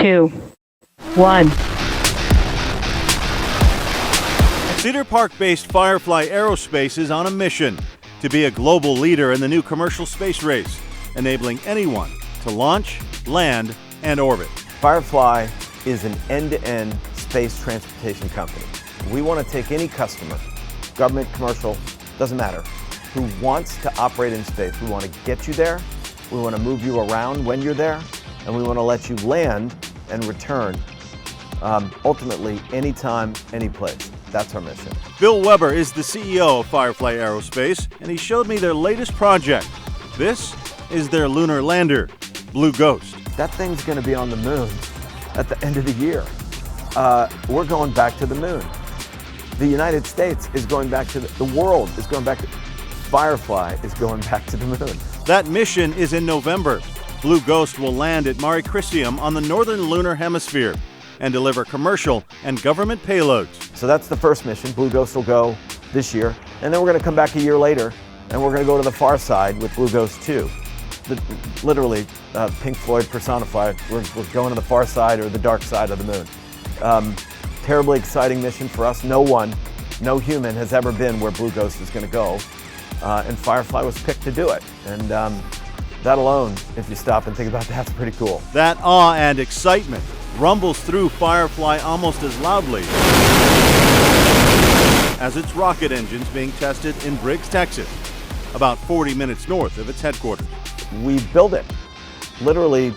2, 1. Cedar Park-based Firefly Aerospace is on a mission to be a global leader in the new commercial space race, enabling anyone to launch, land, and orbit. Firefly is an end-to-end space transportation company. We want to take any customer, government, commercial, doesn't matter, who wants to operate in space. We want to get you there, we want to move you around when you're there, and we want to let you land and return, ultimately, anytime, any place. That's our mission. Bill Weber is the CEO of Firefly Aerospace, and he showed me their latest project. This is their lunar lander, Blue Ghost. That thing's going to be on the moon at the end of the year. We're going back to the moon. The United States is going back to the world is going back to, Firefly is going back to the moon. That mission is in November. Blue Ghost will land at Mare Crisium on the northern lunar hemisphere and deliver commercial and government payloads. So that's the first mission. Blue Ghost will go this year, and then we're going to come back a year later, and we're going to go to the far side with Blue Ghost 2. Literally, Pink Floyd personified. We're going to the far side or the dark side of the moon. Terribly exciting mission for us. No human has ever been where Blue Ghost is going to go, and Firefly was picked to do it. And that alone, if you stop and think about that, that's pretty cool. That awe and excitement rumbles through Firefly almost as loudly as its rocket engines being tested in Briggs, Texas, about 40 minutes north of its headquarters. We build it, literally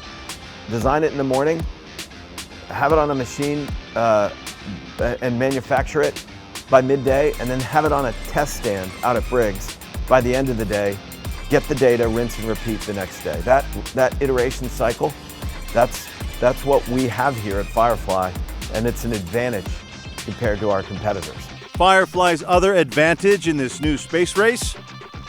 design it in the morning, have it on a machine and manufacture it by midday, and then have it on a test stand out at Briggs by the end of the day, get the data, rinse and repeat the next day. That iteration cycle, that's what we have here at Firefly, and it's an advantage compared to our competitors. Firefly's other advantage in this new space race?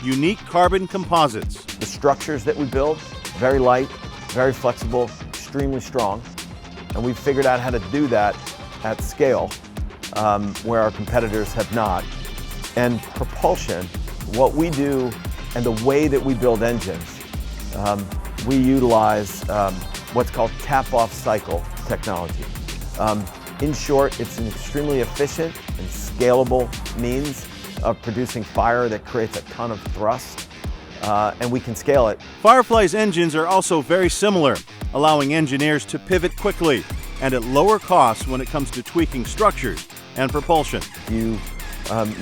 Unique carbon composites. The structures that we build, very light, very flexible, extremely strong, and we've figured out how to do that at scale where our competitors have not. And propulsion, what we do and the way that we build engines, we utilize what's called tap-off cycle technology. In short, it's an extremely efficient and scalable means of producing fire that creates a ton of thrust, and we can scale it. Firefly's engines are also very similar, allowing engineers to pivot quickly and at lower costs when it comes to tweaking structures and propulsion. You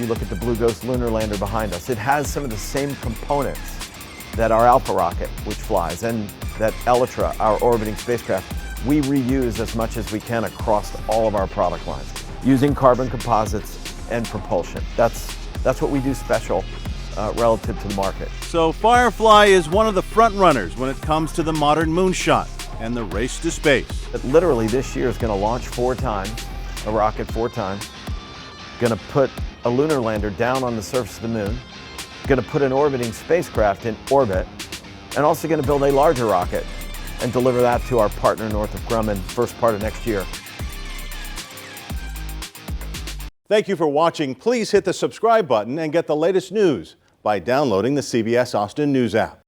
look at the Blue Ghost lunar lander behind us. It has some of the same components that our Alpha rocket, which flies, and that Elytra, our orbiting spacecraft, we reuse as much as we can across all of our product lines, using carbon composites and propulsion. That's what we do special relative to the market. So Firefly is one of the front runners when it comes to the modern moonshot and the race to space. But literally this year is going to launch 4 times, a rocket 4 times, going to put a lunar lander down on the surface of the moon, going to put an orbiting spacecraft in orbit, and also going to build a larger rocket and deliver that to our partner Northrop Grumman first part of next year. Thank you for watching. Please hit the subscribe button and get the latest news by downloading the CBS Austin News app.